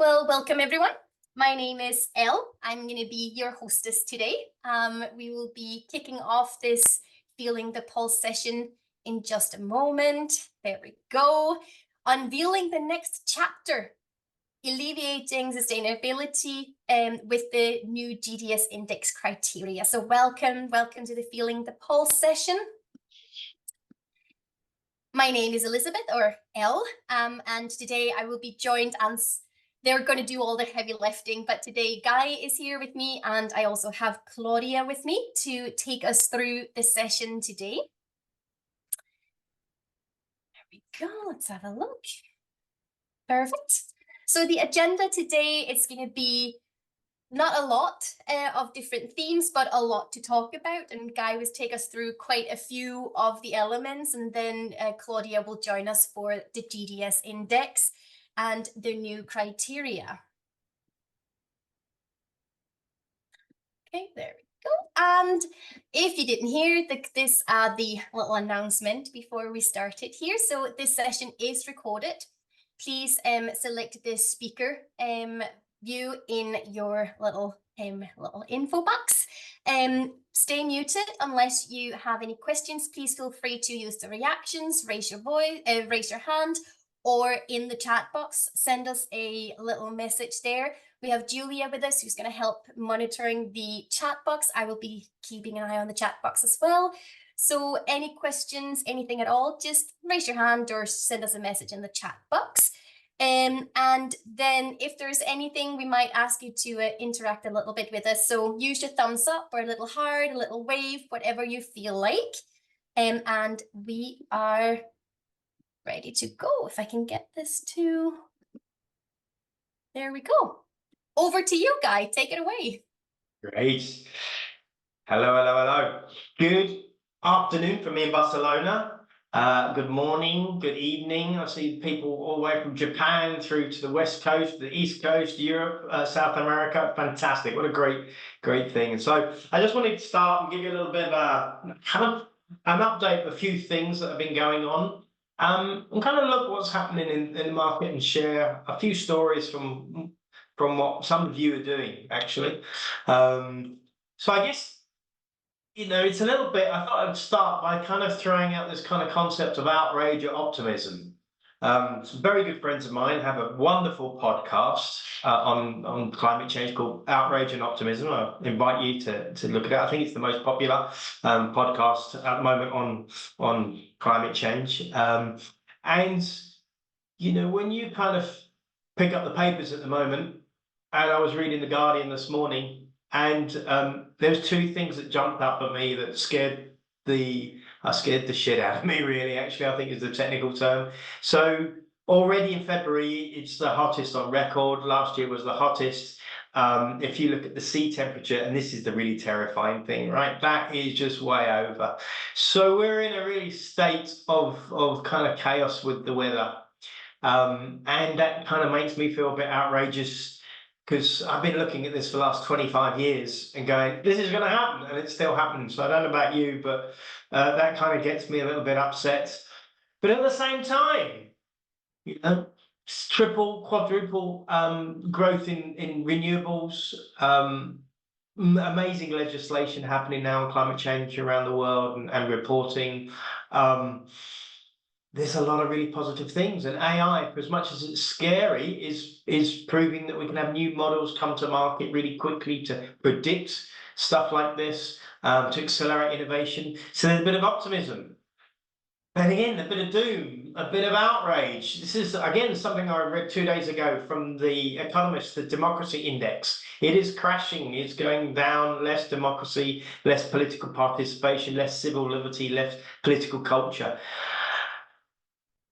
Well, welcome everyone. My name is Elle. I'm going to be your hostess today. We will be kicking off this Feeling the Pulse session in just a moment. There we go. Unveiling the next chapter, alleviating sustainability with the new GDS-Index Criteria. So welcome to the Feeling the Pulse session. My name is Elizabeth, or Elle, and today I will be joined, and they're going to do all the heavy lifting, but today Guy is here with me, and I also have Claudia with me to take us through the session today. There we go, let's have a look. Perfect. So the agenda today is going to be not a lot of different themes, but a lot to talk about. And Guy will take us through quite a few of the elements, and then Claudia will join us for the GDS index and the new criteria. Okay, there we go. And if you didn't hear the little announcement before we started here, so this session is recorded. Please select the speaker view in your little info box. Stay muted unless you have any questions. Please feel free to use the reactions, raise your hand, or in the chat box, send us a little message there. We have Julia with us, who's going to help monitoring the chat box. I will be keeping an eye on the chat box as well. So any questions, anything at all, just raise your hand or send us a message in the chat box. And then if there's anything, we might ask you to interact a little bit with us. So use your thumbs up or a little heart, a little wave, whatever you feel like. And we are ready to go. If I can get this to, there we go. Over to you, Guy. Take it away. Great. Hello. Good afternoon from me in Barcelona. Good morning, good evening. I see people all the way from Japan through to the West Coast, the East Coast, Europe, South America. Fantastic. What a great thing. And so I just wanted to start and give you a little bit of an update of a few things that have been going on. And kind of look what's happening in the market and share a few stories from what some of you are doing, actually. So I guess, it's a little bit, I thought I'd start by kind of throwing out this kind of concept of outrage or optimism. Some very good friends of mine have a wonderful podcast on climate change called Outrage and Optimism. I invite you to look at it. I think it's the most popular podcast at the moment on climate change. And, when you kind of pick up the papers at the moment, and I was reading The Guardian this morning, and there's two things that jumped up at me that scared the shit out of me, really. Actually, I think is the technical term. So already in February, it's the hottest on record. Last year was the hottest. If you look at the sea temperature, and this is the really terrifying thing, right? That is just way over. So we're in a really state of kind of chaos with the weather. And that kind of makes me feel a bit outrageous, because I've been looking at this for the last 25 years and going, this is going to happen, and it's still happening. So I don't know about you, but that kind of gets me a little bit upset. But at the same time, triple, quadruple growth in renewables, amazing legislation happening now on climate change around the world and reporting. There's a lot of really positive things, and AI, for as much as it's scary, is proving that we can have new models come to market really quickly to predict stuff like this, to accelerate innovation. So there's a bit of optimism, and again, a bit of doom, a bit of outrage. This is again something I read 2 days ago from The Economist, the democracy index. It is crashing. It's going down. Less democracy, less political participation, less civil liberty, less political culture.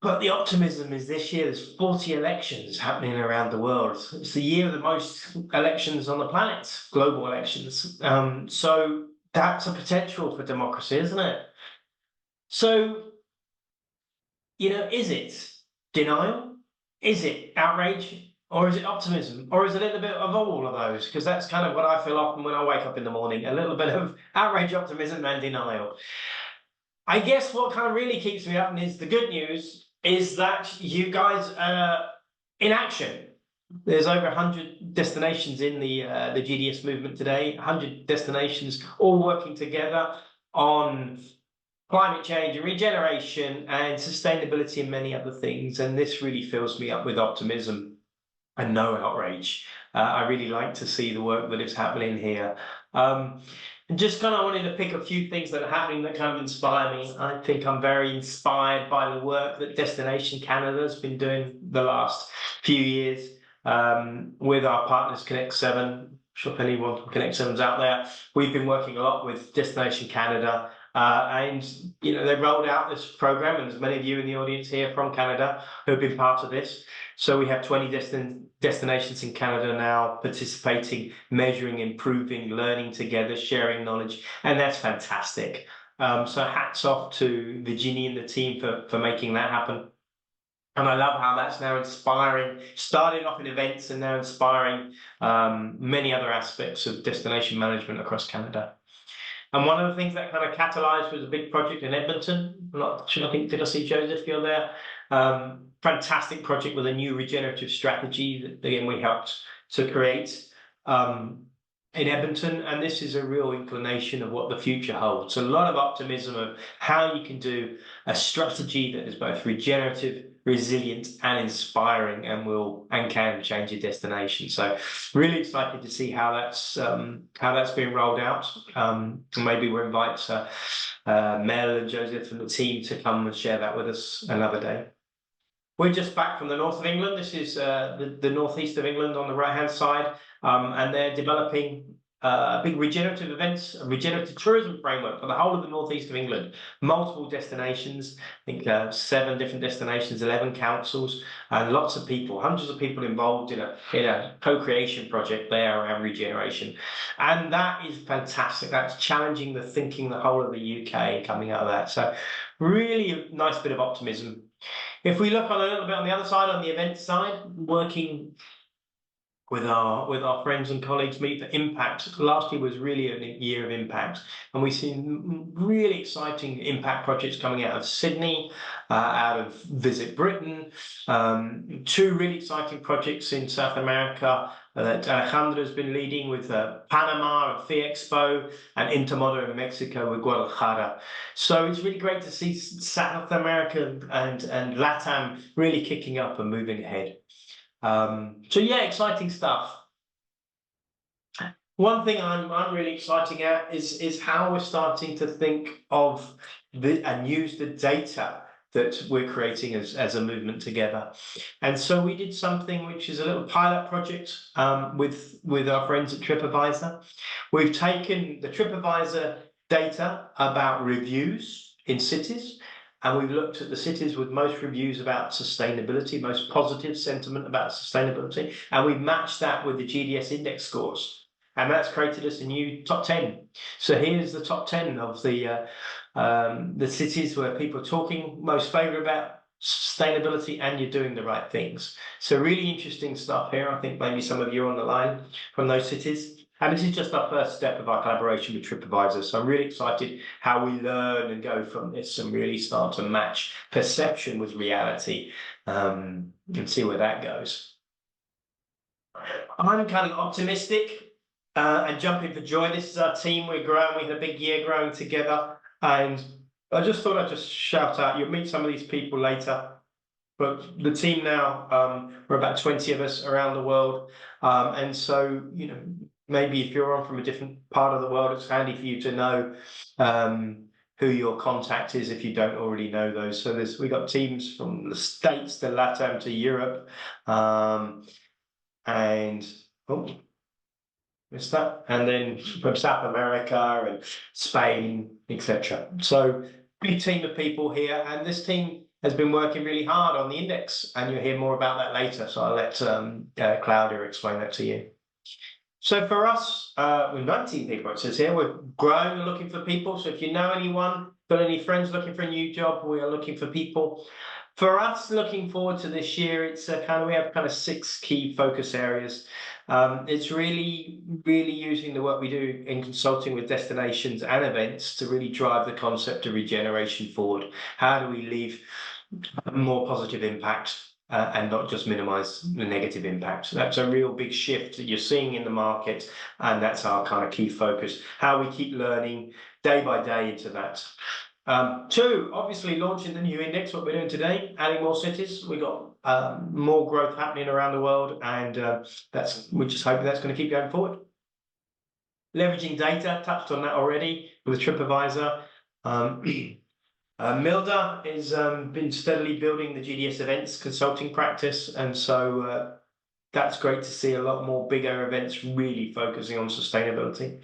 But the optimism is this year there's 40 elections happening around the world. It's the year of the most elections on the planet, global elections. So that's a potential for democracy, isn't it? So, is it denial? Is it outrage? Or is it optimism? Or is it a little bit of all of those? Because that's kind of what I feel often when I wake up in the morning, a little bit of outrage, optimism, and denial. I guess what kind of really keeps me up is the good news is that you guys are in action. There's over 100 destinations in the GDS movement today, 100 destinations all working together on climate change and regeneration and sustainability and many other things. And this really fills me up with optimism and no outrage. I really like to see the work that is happening here. And just kind of wanted to pick a few things that are happening that kind of inspire me. I think I'm very inspired by the work that Destination Canada has been doing the last few years with our partners Connect 7. I'm sure if anyone from Connect 7's out there, we've been working a lot with Destination Canada. And they rolled out this program, and there's many of you in the audience here from Canada who have been part of this. So we have 20 destinations in Canada now participating, measuring, improving, learning together, sharing knowledge, and that's fantastic. So hats off to Virginia and the team for making that happen. And I love how that's now inspiring, starting off in events and now inspiring many other aspects of destination management across Canada. And one of the things that kind of catalyzed was a big project in Edmonton. I'm not sure, did I see Joseph, you're there? Fantastic project with a new regenerative strategy that, again, we helped to create in Edmonton. And this is a real inclination of what the future holds. A lot of optimism of how you can do a strategy that is both regenerative, resilient and inspiring, and can change your destination. So really excited to see how that's being rolled out. Maybe we'll invite Mel and Joseph and the team to come and share that with us another day. We're just back from the north of England. This is the northeast of England on the right-hand side, and they're developing big regenerative events, a regenerative tourism framework for the whole of the northeast of England. Multiple destinations, I think 7 different destinations, 11 councils, and lots of people, hundreds of people involved in a co-creation project there around regeneration. And that is fantastic. That's challenging the thinking, the whole of the UK coming out of that. So really a nice bit of optimism. If we look on a little bit on the other side, on the event side, working with our friends and colleagues, Meet for Impact. Last year was really a year of impact, and we've seen really exciting impact projects coming out of Sydney, out of Visit Britain, 2 really exciting projects in South America that Alejandro's been leading with Panama and FIEXPO, and Intermodo in Mexico with Guadalajara. So it's really great to see South America and LATAM really kicking up and moving ahead. So yeah, exciting stuff. One thing I'm really excited at is how we're starting to think of and use the data that we're creating as a movement together. And so we did something which is a little pilot project with our friends at TripAdvisor. We've taken the TripAdvisor data about reviews in cities, and we've looked at the cities with most reviews about sustainability, most positive sentiment about sustainability, and we've matched that with the GDS-Index scores. And that's created us a new top 10. So here's the top 10 of the cities where people are talking most favorite about sustainability, and you're doing the right things. So really interesting stuff here. I think maybe some of you are on the line from those cities. And this is just our first step of our collaboration with TripAdvisor. So I'm really excited how we learn and go from this and really start to match perception with reality and see where that goes. I'm kind of optimistic and jumping for joy. This is our team. We're growing. We had a big year growing together. And I just thought I'd just shout out, you'll meet some of these people later. But the team now, we're about 20 of us around the world. And so, maybe if you're on from a different part of the world, it's handy for you to know who your contact is if you don't already know those. So we got teams from the States to LATAM to Europe, and missed that, and then from South America and Spain, etc. So big team of people here, and this team has been working really hard on the index, and you'll hear more about that later. So I'll let Claudia explain that to you. So for us, we're 19 people, it says here. We're growing and looking for people. So if you know anyone, got any friends looking for a new job, we are looking for people. For us, looking forward to this year, it's we have kind of 6 key focus areas. It's really using the work we do in consulting with destinations and events to really drive the concept of regeneration forward. How do we leave a more positive impact and not just minimize the negative impact. So that's a real big shift that you're seeing in the market, and that's our kind of key focus, how we keep learning day by day into that. Two, obviously launching the new index, what we're doing today, adding more cities. We got more growth happening around the world, and we're just hoping that's going to keep going forward. Leveraging data, touched on that already with TripAdvisor. Milda has been steadily building the GDS events consulting practice, and so that's great to see a lot more bigger events really focusing on sustainability.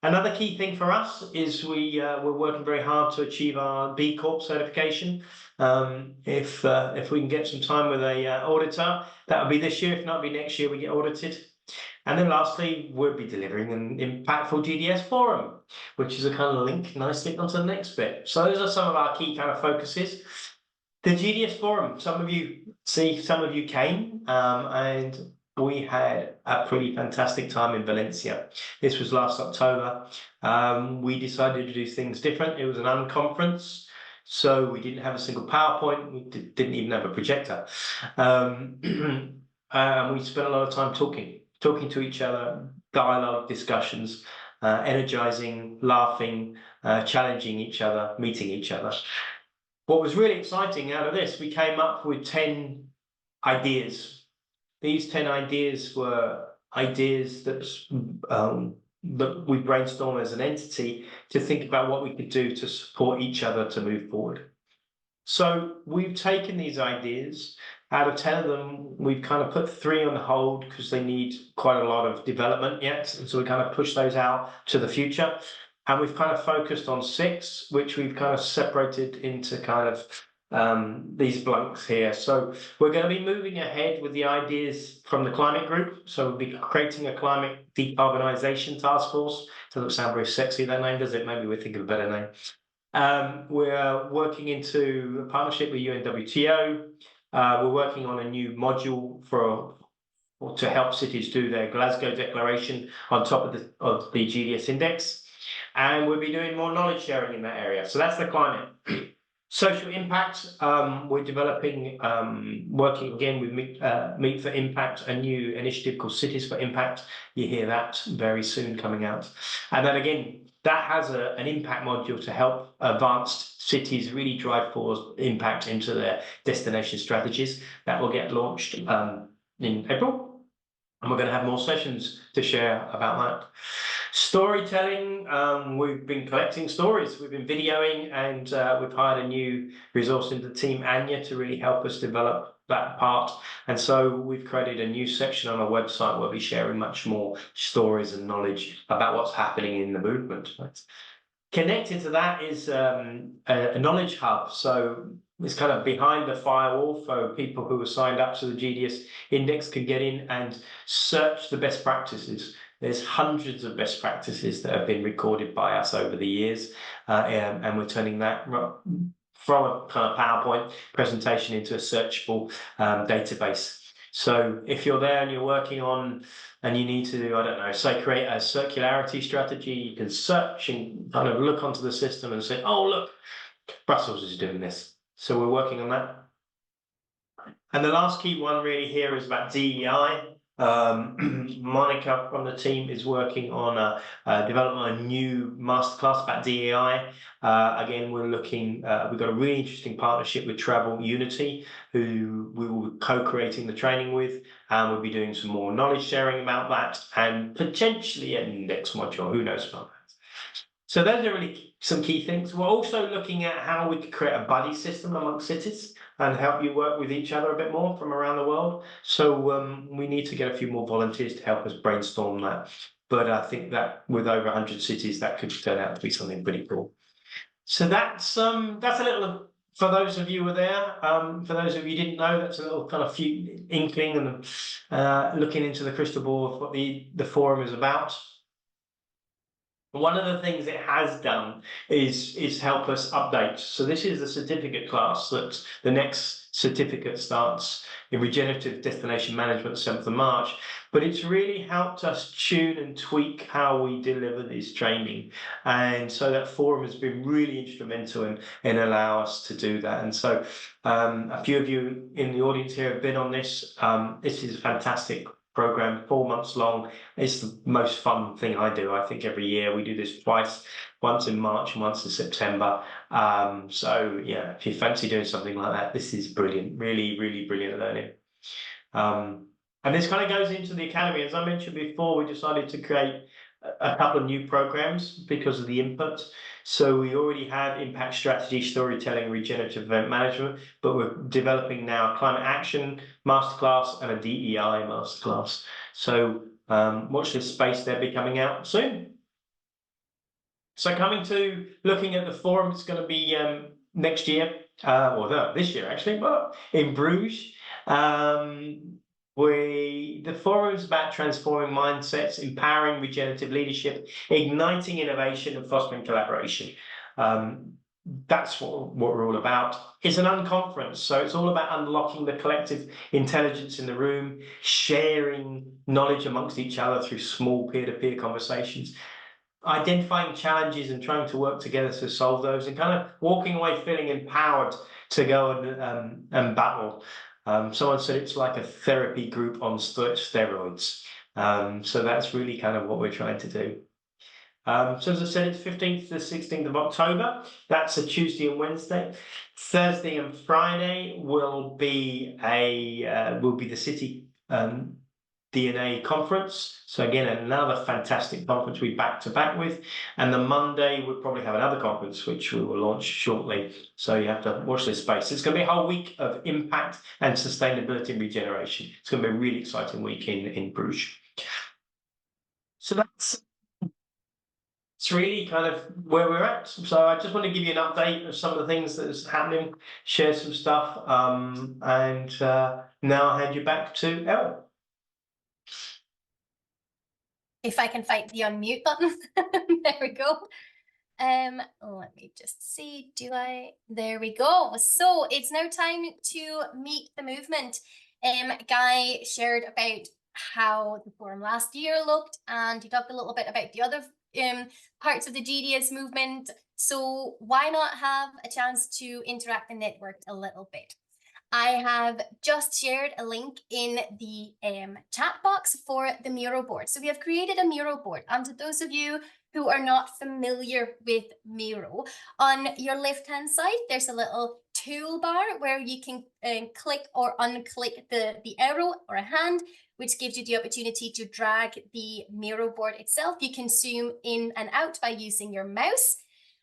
Another key thing for us is we're working very hard to achieve our B Corp certification. If we can get some time with a auditor, that'll be this year. If not, it'll be next year we get audited. And then lastly, we'll be delivering an impactful GDS forum, which is a kind of link nicely onto the next bit. So those are some of our key kind of focuses. The GDS forum, some of you came, and we had a pretty fantastic time in Valencia. This was last October. We decided to do things different. It was an unconference, so we didn't have a single PowerPoint. We didn't even have a projector. We spent a lot of time talking to each other, dialogue, discussions, energizing, laughing, challenging each other, meeting each other. What was really exciting out of this, we came up with 10 ideas. These 10 ideas were ideas that we brainstormed as an entity to think about what we could do to support each other to move forward. So we've taken these ideas. Out of 10 of them, we've kind of put 3 on hold because they need quite a lot of development yet. And so we kind of push those out to the future. And we've kind of focused on 6, which we've kind of separated into kind of these blocks here. So we're going to be moving ahead with the ideas from the climate group. So we'll be creating a climate decarbonisation task force. Doesn't sound very sexy, that name, does it? Maybe we'll think of a better name. We're working into a partnership with UNWTO. We're working on a new module to help cities do their Glasgow Declaration on top of the GDS Index. And we'll be doing more knowledge sharing in that area. So that's the climate. Social impact, we're developing, working again with Meet for Impact, a new initiative called Cities for Impact. You hear that very soon coming out. And then again, that has an impact module to help advanced cities really drive forward impact into their destination strategies. That will get launched in April. And we're going to have more sessions to share about that. Storytelling, we've been collecting stories, we've been videoing, and we've hired a new resource in the team, Anya, to really help us develop that part. And so we've created a new section on our website where we'll be sharing much more stories and knowledge about what's happening in the movement. Connected to that is a knowledge hub. So it's kind of behind the firewall for people who are signed up to the GDS Index can get in and search the best practices. There's hundreds of best practices that have been recorded by us over the years, and we're turning that from a kind of PowerPoint presentation into a searchable database. So if you're there and you're working on, and you need to, I don't know, say create a circularity strategy, you can search and kind of look onto the system and say, oh, look, Brussels is doing this. So we're working on that. And the last key one really here is about DEI. Monica from the team is working on developing a new masterclass about DEI. Again, we're looking, we've got a really interesting partnership with Travel Unity, who we will be co-creating the training with, and we'll be doing some more knowledge sharing about that, and potentially an index module, who knows about that. So those are really some key things. We're also looking at how we could create a buddy system amongst cities and help you work with each other a bit more from around the world. So we need to get a few more volunteers to help us brainstorm that. But I think that with over 100 cities, that could turn out to be something pretty cool. So that's a little, for those of you who were there, for those of you who didn't know, that's a little kind of few inkling and looking into the crystal ball of what the forum is about. One of the things it has done is help us update. So this is the certificate class that the next certificate starts in regenerative destination management 7th of March. But it's really helped us tune and tweak how we deliver this training. And so that forum has been really instrumental in allow us to do that. And so a few of you in the audience here have been on this. This is a fantastic program, 4 months long. It's the most fun thing I do. I think every year we do this twice, once in March and once in September. So yeah, if you fancy doing something like that, this is brilliant, really, really brilliant learning. And this kind of goes into the academy. As I mentioned before, we decided to create a couple of new programs because of the input. So we already have impact strategy, storytelling, regenerative event management, but we're developing now a climate action masterclass and a DEI masterclass. So watch this space, they'll be coming out soon. So coming to looking at the forum, it's going to be next year, or no, this year actually, but in Bruges. The forum is about transforming mindsets, empowering regenerative leadership, igniting innovation and fostering collaboration. That's what we're all about. It's an unconference, so it's all about unlocking the collective intelligence in the room, sharing knowledge amongst each other through small peer-to-peer conversations, identifying challenges and trying to work together to solve those, and kind of walking away feeling empowered to go and battle. Someone said it's like a therapy group on steroids. So that's really kind of what we're trying to do. So as I said, it's 15th to the 16th of October. That's a Tuesday and Wednesday. Thursday and Friday will be the City DNA conference. So again, another fantastic conference we back to back with. And the Monday we'll probably have another conference which we will launch shortly. So you have to watch this space. It's going to be a whole week of impact and sustainability and regeneration. It's going to be a really exciting week in Bruges. So it's really kind of where we're at. So I just want to give you an update of some of the things that is happening, share some stuff, and now I'll hand you back to Elle. If I can find the unmute button. There we go. Let me just see, there we go. So it's now time to meet the movement. Guy shared about how the forum last year looked, and he talked a little bit about the other parts of the GDS movement. So why not have a chance to interact and network a little bit? I have just shared a link in the chat box for the Miro board. So we have created a Miro board. And to those of you who are not familiar with Miro, on your left-hand side, there's a little toolbar where you can click or unclick the arrow or a hand, which gives you the opportunity to drag the Miro board itself. You can zoom in and out by using your mouse.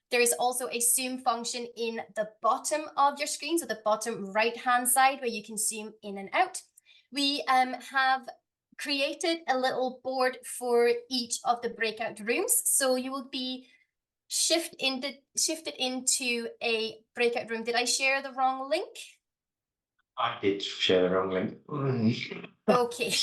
There is also a zoom function in the bottom of your screen, so the bottom right-hand side where you can zoom in and out. We have created a little board for each of the breakout rooms. So you will be shifted into a breakout room. Did I share the wrong link? I did share the wrong link. Okay.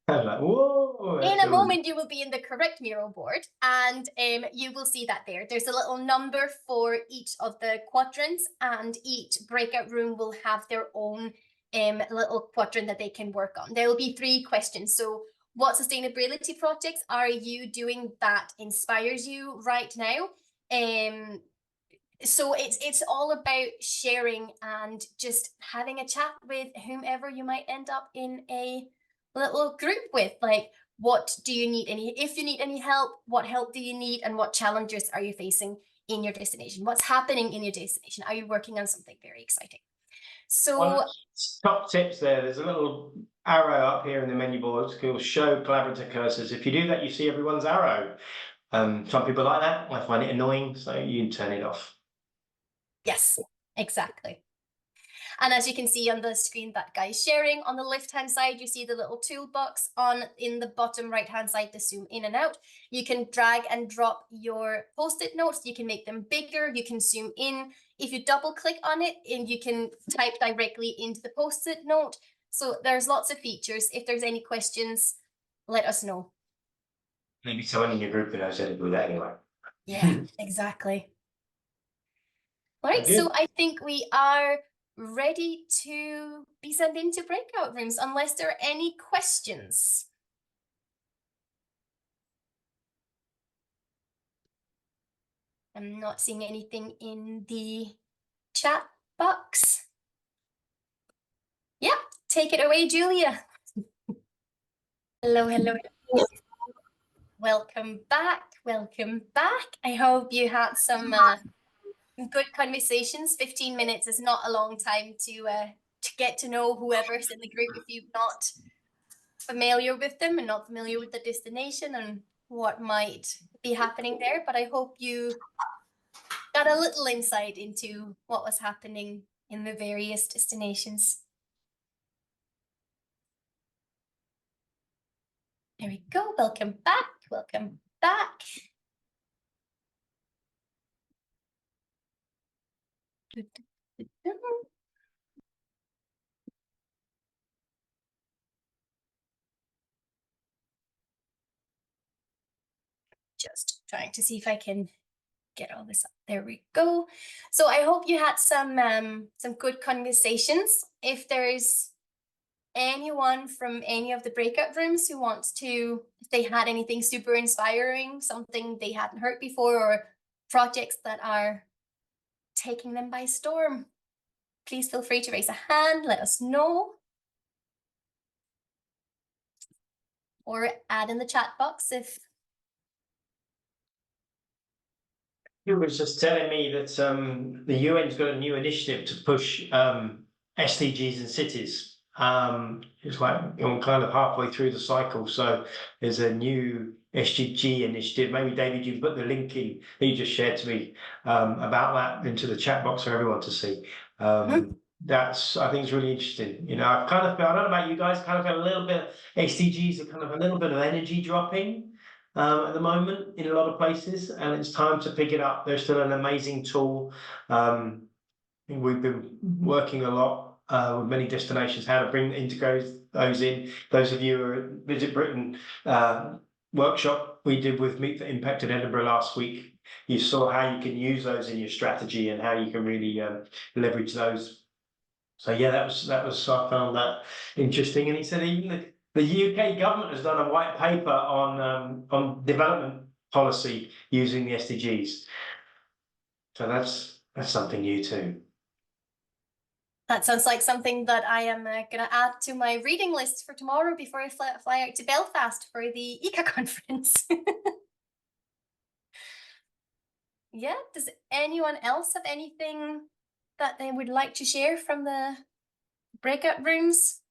I was like, whoa. In a moment, you will be in the correct Miro board, and you will see that there. There's a little number for each of the quadrants, and each breakout room will have their own little quadrant that they can work on. There will be 3 questions. So what sustainability projects are you doing that inspires you right now? So it's all about sharing and just having a chat with whomever you might end up in a little group with. Like, what do you need? If you need any help, what help do you need? And what challenges are you facing in your destination? What's happening in your destination? Are you working on something very exciting? So top tips there's a little arrow up here in the menu board called show collaborative cursors. If you do that, you see everyone's arrow. Some people like that. I find it annoying, so you turn it off. Yes, exactly. And as you can see on the screen that Guy's sharing, on the left-hand side, you see the little toolbox in the bottom right-hand side to zoom in and out. You can drag and drop your Post-it notes. You can make them bigger. You can zoom in. If you double click on it, and you can type directly into the Post-it note. So there's lots of features. If there's any questions, let us know. Maybe someone in your group who knows how to do that anyway. Yeah, exactly. All right, Good. so I think we are ready to be sent into breakout rooms, unless there are any questions. I'm not seeing anything in the chat box. Yeah, take it away, Julia. Hello, hello. Welcome back. Welcome back. I hope you had some good conversations. 15 minutes is not a long time to get to know whoever's in the group if you're not familiar with them and not familiar with the destination and what might be happening there. But I hope you got a little insight into what was happening in the various destinations. There we go. Welcome back. Welcome back. Just trying to see if I can get all this up. There we go. So I hope you had some good conversations. If there's anyone from any of the breakout rooms who wants to, if they had anything super inspiring, something they hadn't heard before, or projects that are taking them by storm, please feel free to raise a hand, let us know. Or add in the chat box if... You was just telling me that the UN's got a new initiative to push SDGs in cities. It's like you're kind of halfway through the cycle, so there's a new SDG initiative. Maybe David, you put the link in that you just shared to me about that into the chat box for everyone to see. That's, I think, it's really interesting. You know, I've kind of felt, I don't know about you guys, kind of got a little bit, SDGs are kind of a little bit of energy dropping at the moment in a lot of places, and it's time to pick it up. They're still an amazing tool. We've been working a lot with many destinations, how to integrate those in. Those of you who are Visit Britain workshop we did with Meet for Impact in Edinburgh last week, you saw how you can use those in your strategy and how you can really leverage those. So yeah, that was I found that interesting. And he said even the UK government has done a white paper on development policy using the SDGs. So that's something new too. That sounds like something that I am going to add to my reading list for tomorrow before I fly out to Belfast for the ICA conference. Yeah, does anyone else have anything that they would like to share from the breakout rooms?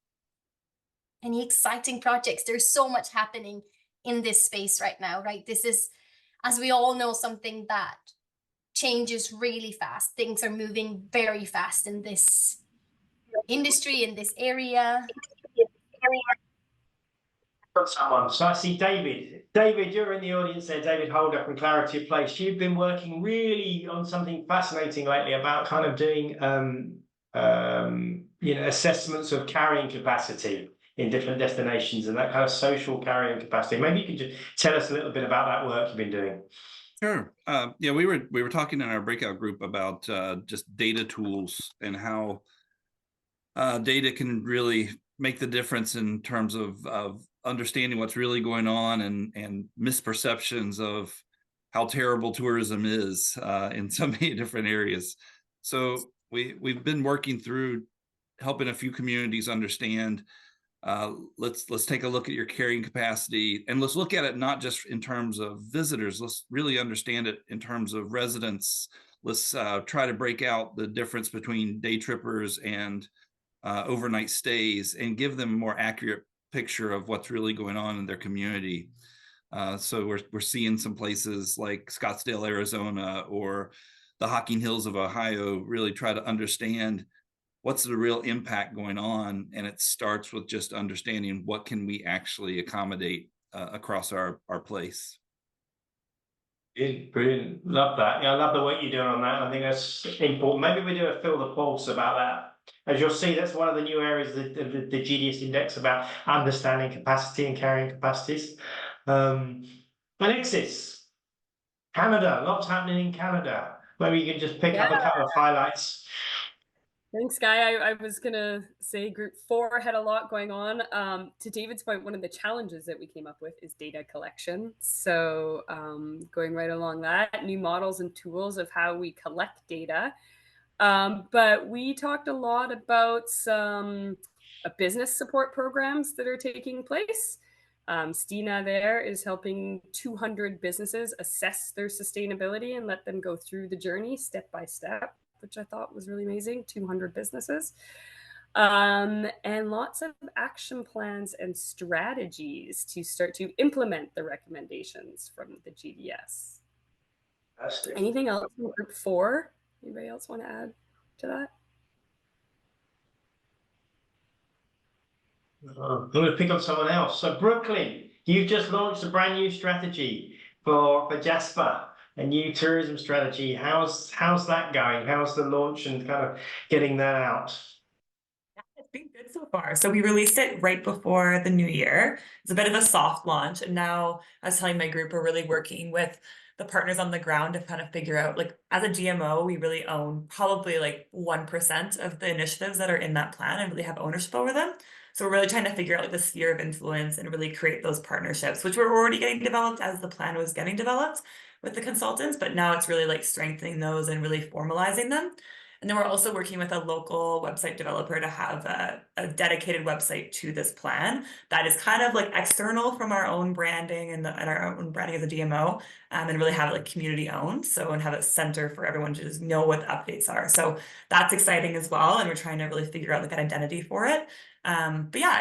Any exciting projects? There's so much happening in this space right now, right? This is, as we all know, something that changes really fast. Things are moving very fast in this industry, in this area. Got someone. So I see David. David, you're in the audience there. David Holder from Clarity of Place. You've been working really on something fascinating lately about kind of doing you know, assessments of carrying capacity in different destinations and that kind of social carrying capacity. Maybe you can just tell us a little bit about that work you've been doing. Sure. Yeah, we were talking in our breakout group about just data tools and how data can really make the difference in terms of understanding what's really going on and misperceptions of how terrible tourism is in so many different areas. So we've been working through helping a few communities understand. Let's take a look at your carrying capacity, and let's look at it not just in terms of visitors. Let's really understand it in terms of residents. Let's try to break out the difference between day trippers and overnight stays and give them a more accurate picture of what's really going on in their community. So we're seeing some places like Scottsdale, Arizona, or the Hocking Hills of Ohio really try to understand what's the real impact going on. And it starts with just understanding what can we actually accommodate across our place. Brilliant. Love that. Yeah, I love the work you're doing on that. I think that's important. Maybe we do a feel the pulse about that. As you'll see, that's one of the new areas of the GDS index about understanding capacity and carrying capacities. Alexis, Canada, lots happening in Canada. Maybe you can just pick up a couple of highlights. Thanks, Guy. I was going to say group 4 had a lot going on. To David's point, one of the challenges that we came up with is data collection. So going right along that, new models and tools of how we collect data. But we talked a lot about some business support programs that are taking place. Stina there is helping 200 businesses assess their sustainability and let them go through the journey step by step, which I thought was really amazing, 200 businesses. And lots of action plans and strategies to start to implement the recommendations from the GDS. Fantastic. Anything else in group 4? Anybody else want to add to that? I'm going to pick up someone else. So Brooklyn, you've just launched a brand new strategy for Jasper, a new tourism strategy. How's that going? How's the launch and kind of getting that out? It's been good so far. So we released it right before the new year. It's a bit of a soft launch. And now I was telling my group, we're really working with the partners on the ground to kind of figure out, like, as a GMO, we really own probably like 1% of the initiatives that are in that plan and really have ownership over them. So we're really trying to figure out like the sphere of influence and really create those partnerships, which were already getting developed as the plan was getting developed with the consultants. But now it's really like strengthening those and really formalizing them. And then we're also working with a local website developer to have a dedicated website to this plan that is kind of like external from our own branding and our own branding as a DMO, and really have it like community owned. So, and have a center for everyone to just know what the updates are. So that's exciting as well. And we're trying to really figure out like an identity for it. But yeah,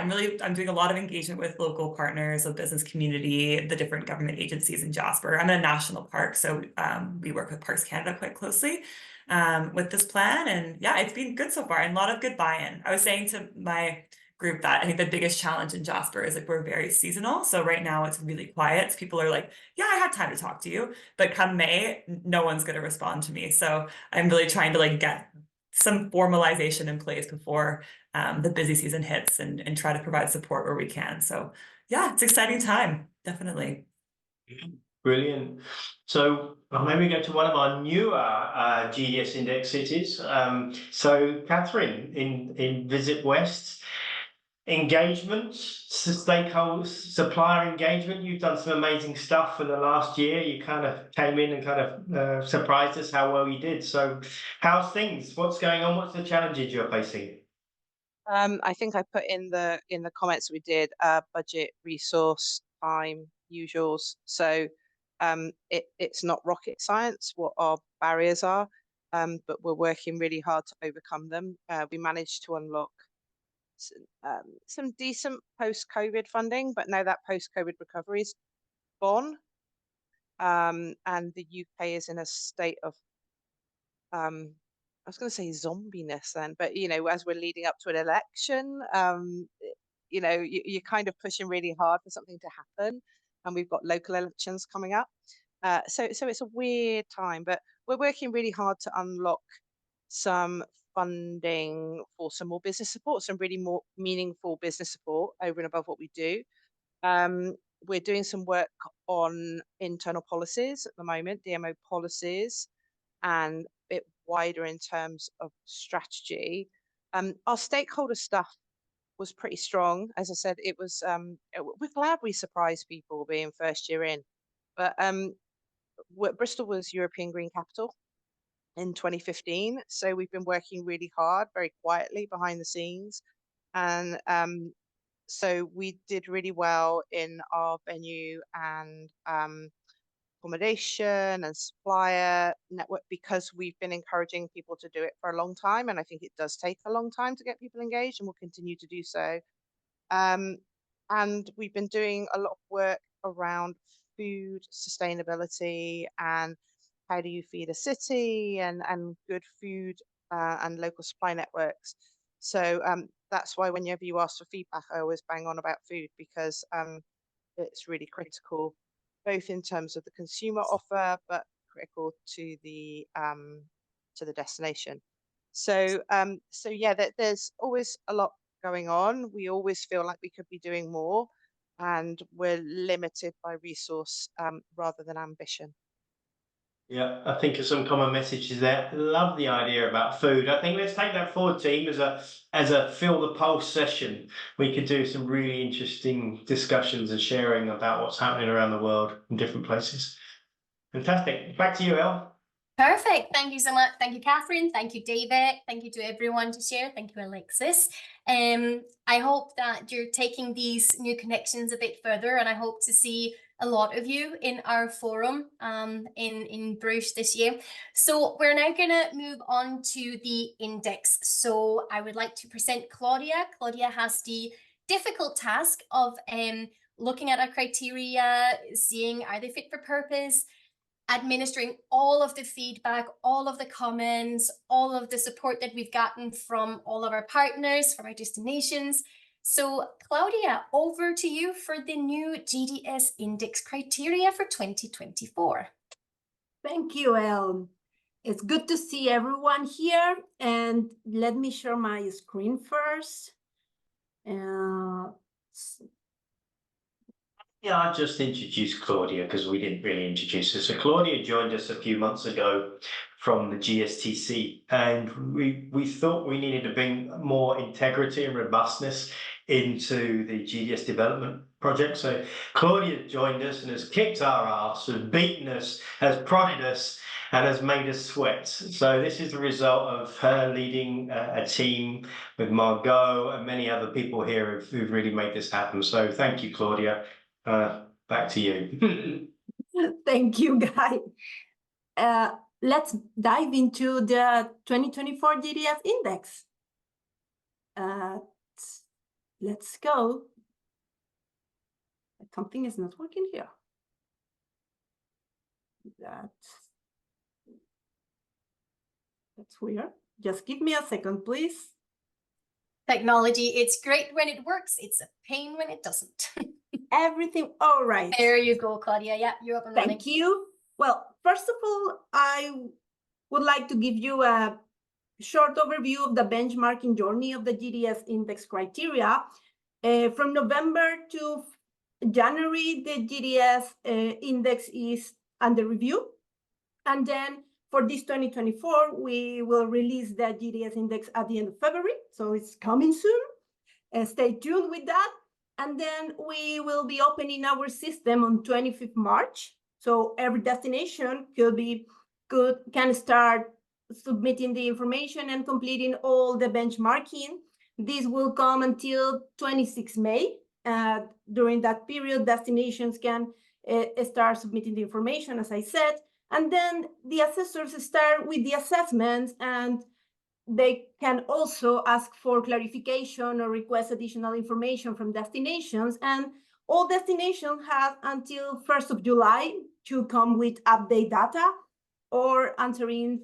I'm doing a lot of engagement with local partners, the business community, the different government agencies in Jasper. I'm in a national park, so we work with Parks Canada quite closely with this plan. And yeah, it's been good so far and a lot of good buy-in. I was saying to my group that I think the biggest challenge in Jasper is like we're very seasonal. So right now it's really quiet. So people are like, yeah, I had time to talk to you. But come May, no one's going to respond to me. So I'm really trying to like get some formalization in place before the busy season hits and try to provide support where we can. So yeah, it's an exciting time, definitely. Brilliant. So maybe go to one of our newer GDS index cities. So Catherine, in Visit West, engagement, stakeholder, supplier engagement. You've done some amazing stuff for the last year. You kind of came in and kind of surprised us how well you did. So how's things? What's going on? What's the challenges you're facing? I think I put in the comments we did budget, resource, time, usuals. So it's not rocket science what our barriers are, but we're working really hard to overcome them. We managed to unlock some decent post-COVID funding, but now that post-COVID recovery is gone, and the UK is in a state of I was going to say zombiness then, but as we're leading up to an election, you're kind of pushing really hard for something to happen, and we've got local elections coming up. So it's a weird time, but we're working really hard to unlock some funding for some more business support, some really more meaningful business support over and above what we do. We're doing some work on internal policies at the moment, DMO policies, and a bit wider in terms of strategy. Our stakeholder stuff was pretty strong. As I said, it was. We're glad we surprised people being first year in, but Bristol was European Green Capital in 2015, so we've been working really hard, very quietly behind the scenes, and so we did really well in our venue and accommodation and supplier network because we've been encouraging people to do it for a long time, and I think it does take a long time to get people engaged, and we'll continue to do so. And we've been doing a lot of work around food sustainability and how do you feed a city and good food and local supply networks. So that's why whenever you ask for feedback, I always bang on about food because it's really critical, both in terms of the consumer offer, but critical to the destination. So yeah, there's always a lot going on. We always feel like we could be doing more, and we're limited by resource rather than ambition. Yeah, I think of some common messages there. Love the idea about food. I think let's take that forward, team, as a feel the pulse session. We could do some really interesting discussions and sharing about what's happening around the world in different places. Fantastic. Back to you, El. Perfect. Thank you so much. Thank you, Catherine. Thank you, David. Thank you to everyone to share. Thank you, Alexis. I hope that you're taking these new connections a bit further, and I hope to see a lot of you in our forum in Bruges this year. So we're now going to move on to the index. So I would like to present Claudia. Claudia has the difficult task of looking at our criteria, seeing are they fit for purpose, administering all of the feedback, all of the comments, all of the support that we've gotten from all of our partners, from our destinations. So Claudia, over to you for the new GDS Index Criteria for 2024. Thank you, El. It's good to see everyone here. And let me share my screen first. Yeah, I just introduced Claudia because we didn't really introduce her. So Claudia joined us a few months ago from the GSTC, and we thought we needed to bring more integrity and robustness into the GDS development project. So Claudia joined us and has kicked our ass, has beaten us, has prodded us, and has made us sweat. So this is the result of her leading a team with Margot and many other people here who've really made this happen. So thank you, Claudia. Back to you. Thank you, guys. Let's dive into the 2024 GDS Index. Let's go. Something is not working here. That's weird. Just give me a second, please. Technology, it's great when it works. It's a pain when it doesn't. Everything all right. There you go, Claudia. Yeah, you're up and running. Thank you. Well, first of all, I would like to give you a short overview of the benchmarking journey of the GDS Index Criteria. From November to January, the GDS Index is under review. And then for this 2024, we will release the GDS Index at the end of February. So it's coming soon. Stay tuned with that. And then we will be opening our system on 25th March. So every destination can start submitting the information and completing all the benchmarking. This will come until 26 May. During that period, destinations can start submitting the information, as I said. And then the assessors start with the assessments, and they can also ask for clarification or request additional information from destinations. And all destinations have until 1st of July to come with update data or answering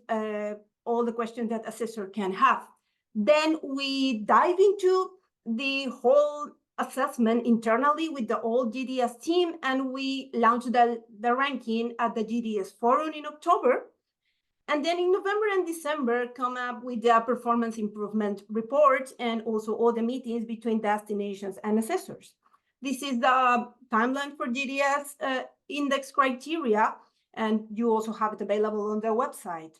all the questions that assessor can have. Then we dive into the whole assessment internally with the old GDS team, and we launch the ranking at the GDS-Forum in October. And then in November and December, come up with the performance improvement report and also all the meetings between destinations and assessors. This is the timeline for GDS Index Criteria, and you also have it available on their website.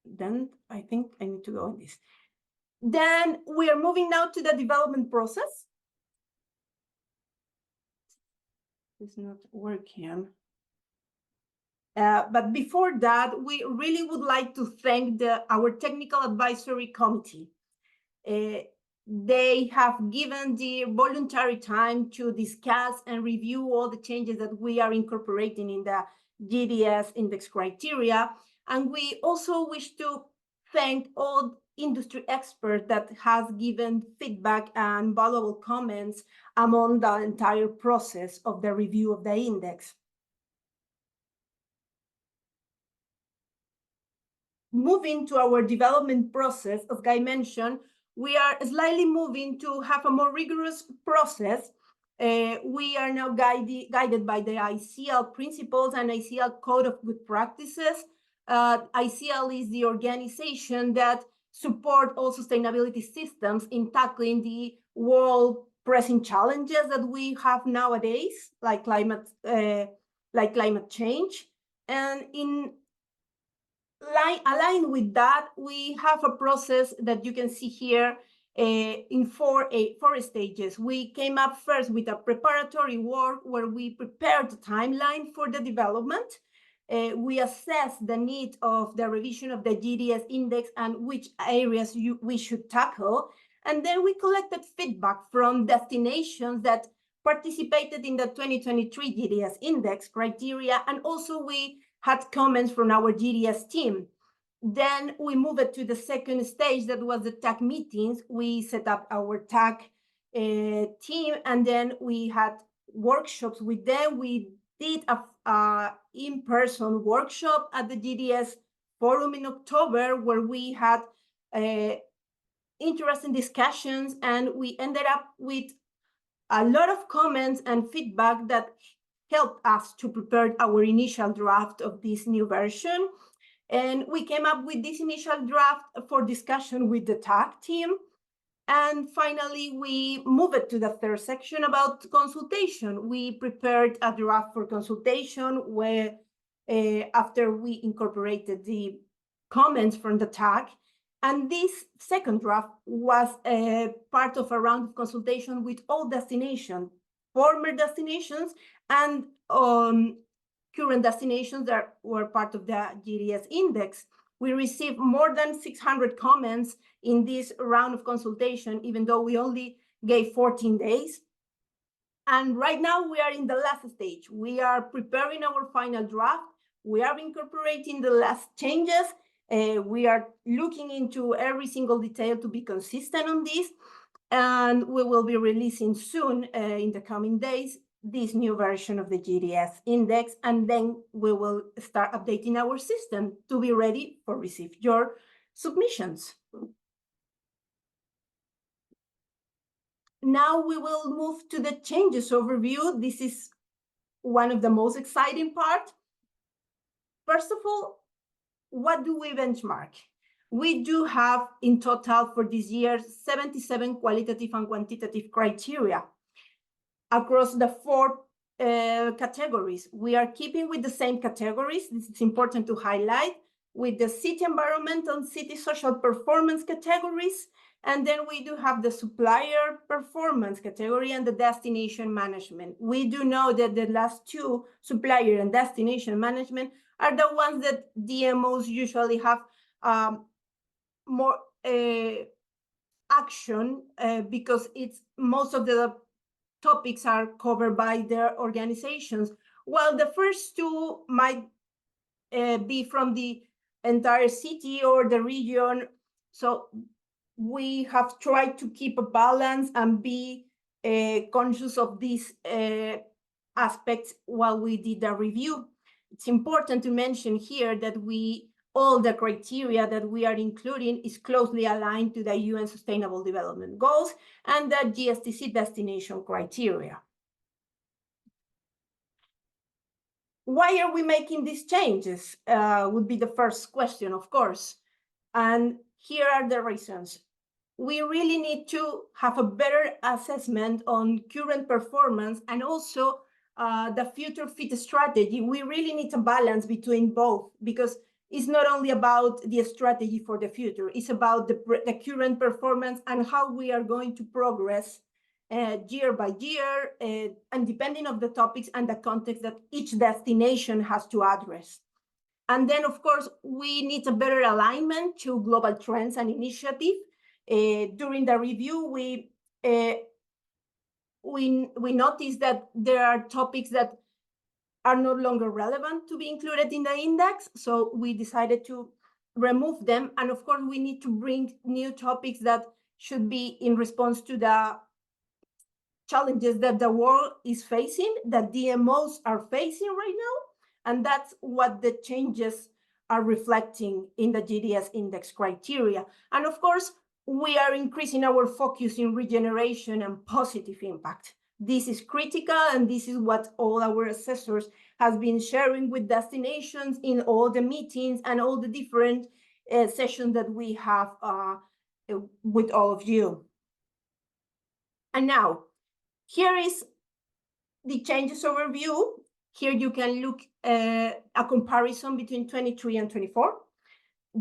Then I think I need to go on this. Then we are moving now to the development process. It's not working. But before that, we really would like to thank our technical advisory committee. They have given the voluntary time to discuss and review all the changes that we are incorporating in the GDS Index Criteria. And we also wish to thank all industry experts that has given feedback and valuable comments among the entire process of the review of the index. Moving to our development process, as Guy mentioned, we are slightly moving to have a more rigorous process. We are now guided by the ICL principles and ICL Code of Good Practices. ICL is the organization that support all sustainability systems in tackling the world pressing challenges that we have nowadays, like climate like climate change. And aligned with that, we have a process that you can see here in four stages. We came up first with a preparatory work where we prepared the timeline for the development. We assessed the need of the revision of the GDS index and which areas we should tackle. And then we collected feedback from destinations that participated in the 2023 GDS index criteria. And also we had comments from our GDS team. Then we moved to the second stage, that was the TAC meetings. We set up our TAC team, and then we had workshops with them. We did a in-person workshop at the GDS Forum in October, where we had interesting discussions, and we ended up with a lot of comments and feedback that helped us to prepare our initial draft of this new version. And we came up with this initial draft for discussion with the TAC team. And finally, we moved to the third section about consultation. We prepared a draft for consultation where after we incorporated the comments from the TAC. And this second draft was part of a round of consultation with all destinations, former destinations and current destinations that were part of the GDS index. We received more than 600 comments in this round of consultation, even though we only gave 14 days. And right now we are in the last stage. We are preparing our final draft. We are incorporating the last changes. We are looking into every single detail to be consistent on this. And we will be releasing soon in the coming days this new version of the GDS index, and then we will start updating our system to be ready for receive your submissions. Now we will move to the changes overview. This is one of the most exciting parts. First of all, what do we benchmark? We do have in total for this year 77 qualitative and quantitative criteria across the four categories. We are keeping with the same categories. This is important to highlight, with the city environmental and city social performance categories. And then we do have the supplier performance category and the destination management. We do know that the last two, supplier and destination management, are the ones that DMOs usually have more action because it's most of the topics are covered by their organizations, while the first two might be from the entire city or the region. So we have tried to keep a balance and be conscious of these aspects while we did the review. It's important to mention here that all the criteria that we are including is closely aligned to the UN Sustainable Development Goals and the GSTC destination criteria. Why are we making these changes? Would be the first question, of course. And here are the reasons. We really need to have a better assessment on current performance and also the future fit strategy. We really need a balance between both, because it's not only about the strategy for the future, it's about the current performance and how we are going to progress year by year, and depending on the topics and the context that each destination has to address. And then, of course, we need a better alignment to global trends and initiatives. During the review, we noticed that there are topics that are no longer relevant to be included in the index, so we decided to remove them. And of course, we need to bring new topics that should be in response to the challenges that the world is facing, that DMOs are facing right now. And that's what the changes are reflecting in the GDS index criteria. And of course, we are increasing our focus in regeneration and positive impact. This is critical, and this is what all our assessors have been sharing with destinations in all the meetings and all the different sessions that we have with all of you. And now, here is the changes overview. Here you can look a comparison between 23 and 24.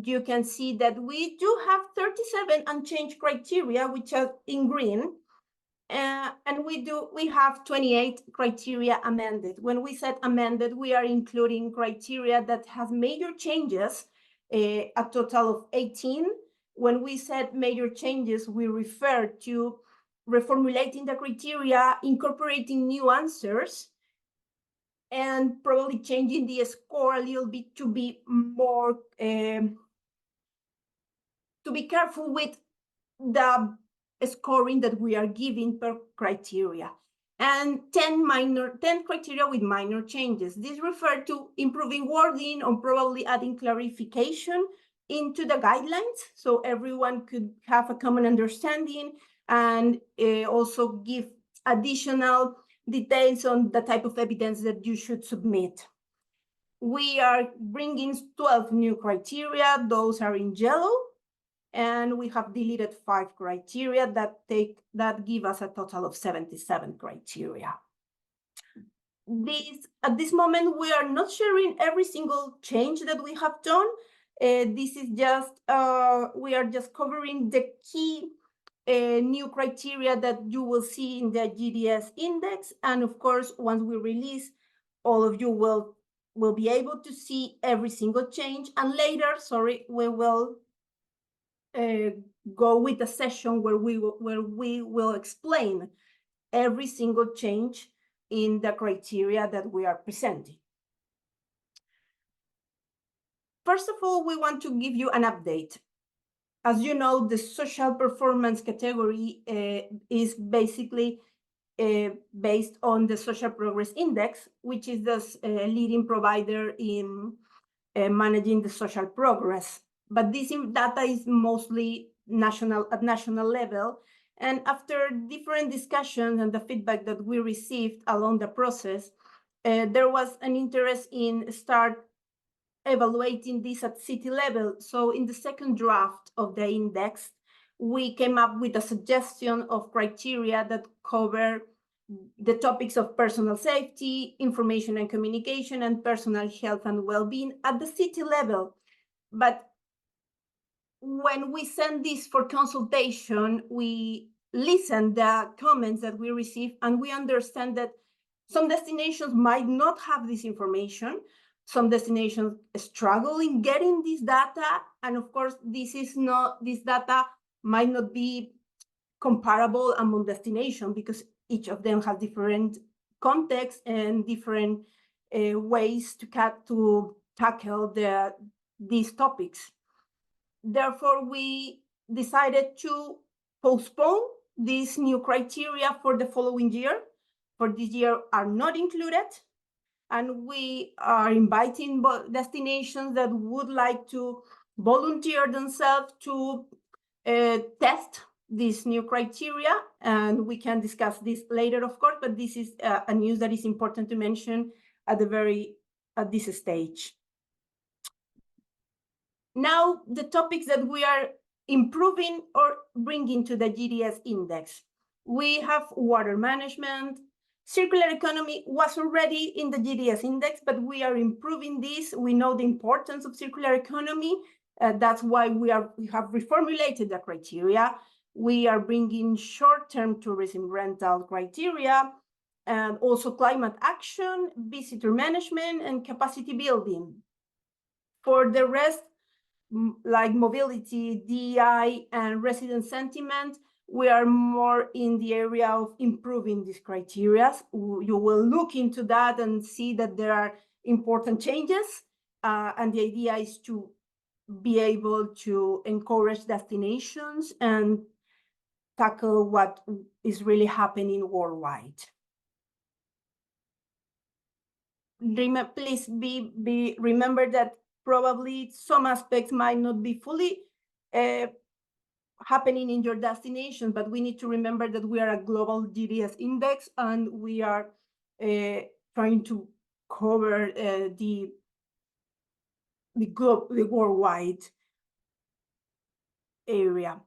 You can see that we do have 37 unchanged criteria, which are in green. And we have 28 criteria amended. When we said amended, we are including criteria that have major changes, a total of 18. When we said major changes, we refer to reformulating the criteria, incorporating new answers, and probably changing the score a little bit to be more, to be careful with the scoring that we are giving per criteria, and 10 criteria with minor changes. This refer to improving wording or probably adding clarification into the guidelines so everyone could have a common understanding, and also give additional details on the type of evidence that you should submit. We are bringing 12 new criteria. Those are in yellow. And we have deleted 5 criteria that give us a total of 77 criteria. At this moment, we are not sharing every single change that we have done. This is just, we are just covering the key new criteria that you will see in the GDS index. And of course, once we release, all of you will be able to see every single change. And later, we will go with a session where we will explain every single change in the criteria that we are presenting. First of all, we want to give you an update. As you know, the social performance category is basically based on the Social Progress Index, which is the leading provider in managing the social progress. But this data is mostly at national level. And after different discussions and the feedback that we received along the process, there was an interest in start evaluating this at city level. So in the second draft of the index, we came up with a suggestion of criteria that cover the topics of personal safety, information and communication, and personal health and well-being at the city level. But when we send this for consultation, we listen the comments that we receive, and we understand that some destinations might not have this information. Some destinations struggle in getting this data, and of course, this data might not be comparable among destinations because each of them has different contexts and different ways to tackle these topics. Therefore, we decided to postpone these new criteria for the following year. For this year are not included. And we are inviting destinations that would like to volunteer themselves to test these new criteria. And we can discuss this later, of course, but this is a news that is important to mention at this stage. Now, the topics that we are improving or bringing to the GDS index. We have water management. Circular economy was already in the GDS index, but we are improving this. We know the importance of circular economy. That's why we have reformulated the criteria. We are bringing short-term tourism rental criteria, and also climate action, visitor management, and capacity building. For the rest, like mobility, DEI, and resident sentiment, we are more in the area of improving these criteria. You will look into that and see that there are important changes. And the idea is to be able to encourage destinations and tackle what is really happening worldwide. Please remember that probably some aspects might not be fully happening in your destination, but we need to remember that we are a global GDS index, and we are trying to cover the worldwide area.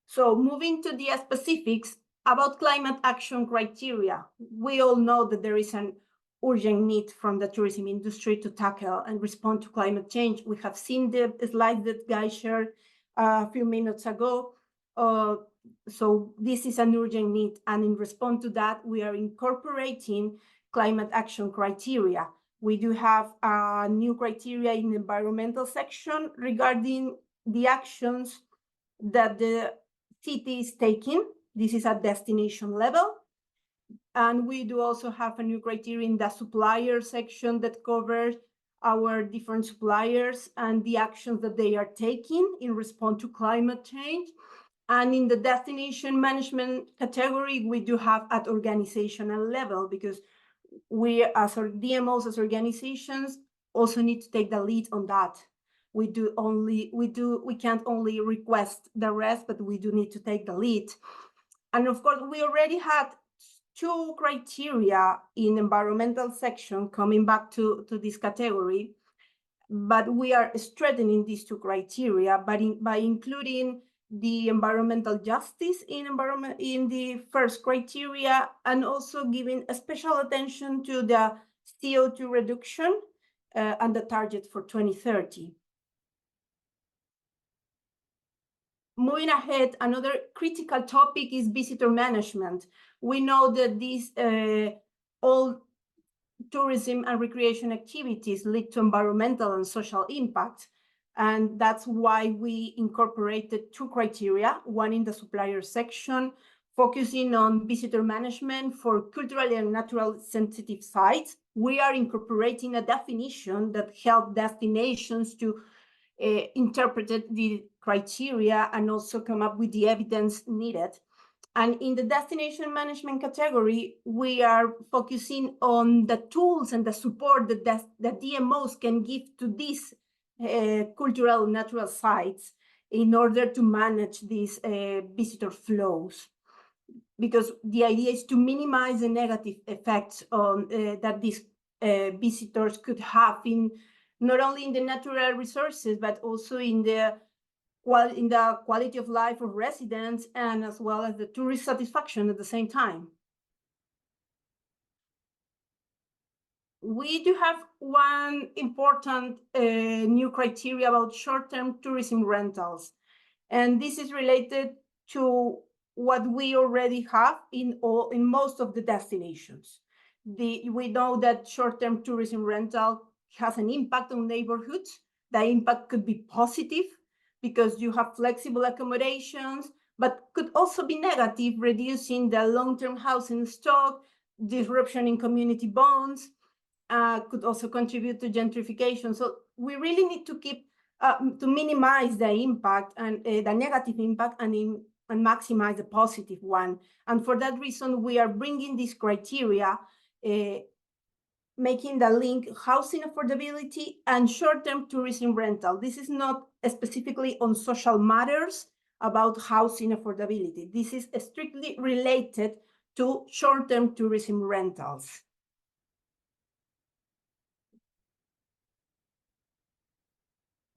So moving to the specifics about climate action criteria, we all know that there is an urgent need from the tourism industry to tackle and respond to climate change. We have seen the slide that Guy shared a few minutes ago. So this is an urgent need, and in response to that, we are incorporating climate action criteria. We do have a new criteria in the environmental section regarding the actions that the city is taking. This is at destination level. And we do also have a new criteria in the supplier section that covers our different suppliers and the actions that they are taking in response to climate change. And in the destination management category, we do have at organizational level, because we as our DMOs, as organizations, also need to take the lead on that. We can't only request the rest, but we do need to take the lead. And of course, we already had 2 criteria in environmental section coming back to this category, but we are strengthening these 2 criteria by including the environmental justice in the first criteria, and also giving a special attention to the CO2 reduction and the target for 2030. Moving ahead, another critical topic is visitor management. We know that these all tourism and recreation activities lead to environmental and social impact. And that's why we incorporated 2 criteria, one in the supplier section, focusing on visitor management for culturally and natural sensitive sites. We are incorporating a definition that helps destinations to interpret the criteria and also come up with the evidence needed. And in the destination management category, we are focusing on the tools and the support that the DMOs can give to these cultural natural sites in order to manage these visitor flows. Because the idea is to minimize the negative effects on, that these visitors could have in not only in the natural resources, but also in the quality of life of residents, and as well as the tourist satisfaction at the same time. We do have one important new criteria about short-term tourism rentals. And this is related to what we already have in most of the destinations. We know that short-term tourism rental has an impact on neighborhoods. The impact could be positive because you have flexible accommodations, but could also be negative, reducing the long-term housing stock, disruption in community bonds, could also contribute to gentrification. So we really need to keep to minimize the impact and the negative impact and maximize the positive one. And for that reason, we are bringing this criteria, making the link housing affordability and short-term tourism rental. This is not specifically on social matters about housing affordability. This is strictly related to short-term tourism rentals.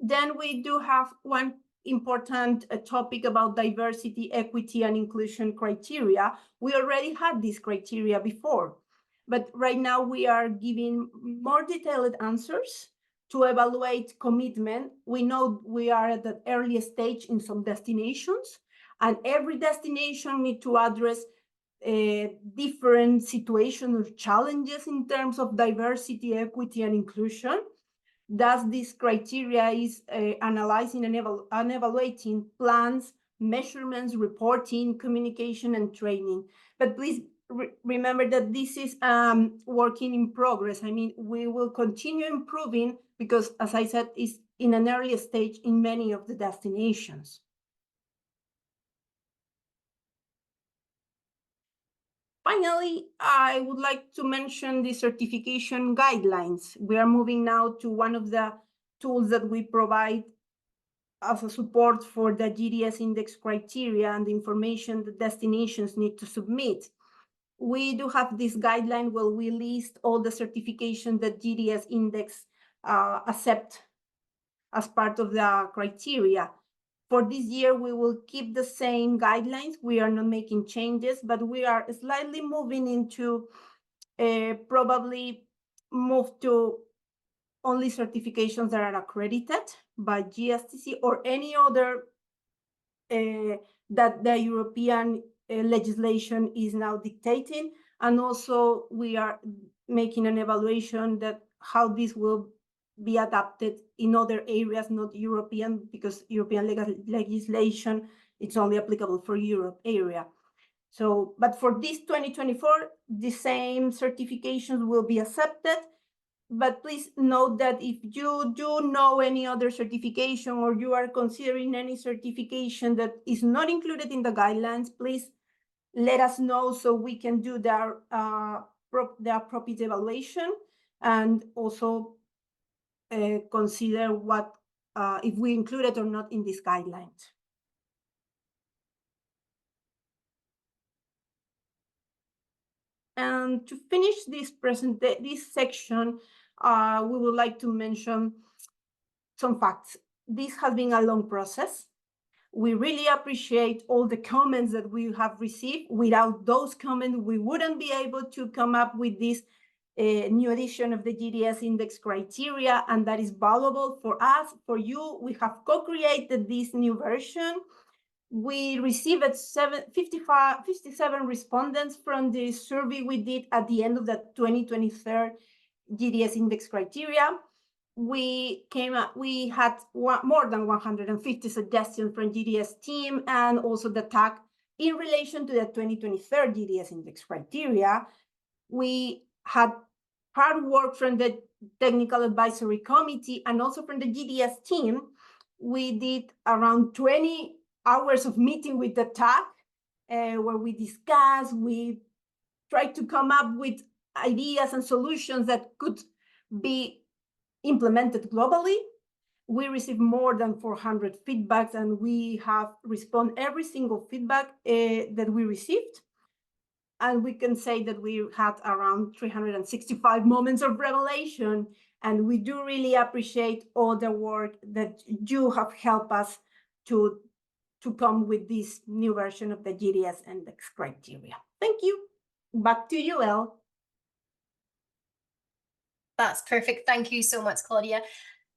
Then we do have one important topic about diversity, equity, and inclusion criteria. We already had this criteria before, but right now we are giving more detailed answers to evaluate commitment. We know we are at the earliest stage in some destinations, and every destination needs to address different situations or challenges in terms of diversity, equity, and inclusion. Thus, this criteria is analyzing and evaluating plans, measurements, reporting, communication, and training. But please remember that this is working in progress. I mean, we will continue improving because, as I said, it's in an early stage in many of the destinations. Finally, I would like to mention the certification guidelines. We are moving now to one of the tools that we provide as a support for the GDS-Index criteria and the information that destinations need to submit. We do have this guideline where we list all the certification that GDS-Index accept as part of the criteria. For this year, we will keep the same guidelines. We are not making changes, but we are slightly moving into probably move to only certifications that are accredited by GSTC or any other that the European legislation is now dictating. And also we are making an evaluation that how this will be adapted in other areas, not European, because European legislation, it's only applicable for Europe area. So, but for this 2024, the same certifications will be accepted. But please note that if you do know any other certification or you are considering any certification that is not included in the guidelines, please let us know so we can do the appropriate evaluation and also consider what if we include it or not in these guidelines. And to finish this section, we would like to mention some facts. This has been a long process. We really appreciate all the comments that we have received. Without those comments, we wouldn't be able to come up with this new edition of the GDS-Index Criteria, and that is valuable for us, for you. We have co-created this new version. We received 57 respondents from the survey we did at the end of the 2023 GDS-Index Criteria. We had more than 150 suggestions from GDS team and also the tag in relation to the 2023 GDS-Index Criteria. We had hard work from the Technical Advisory Committee and also from the GDS team. We did around 20 hours of meeting with the tag where we discussed, we tried to come up with ideas and solutions that could be implemented globally. We received more than 400 feedbacks and we have responded every single feedback that we received. And we can say that we had around 365 moments of revelation. And we do really appreciate all the work that you have helped us to come with this new version of the GDS-Index Criteria. Thank you. Back to you, Elle. That's perfect. Thank you so much, Claudia.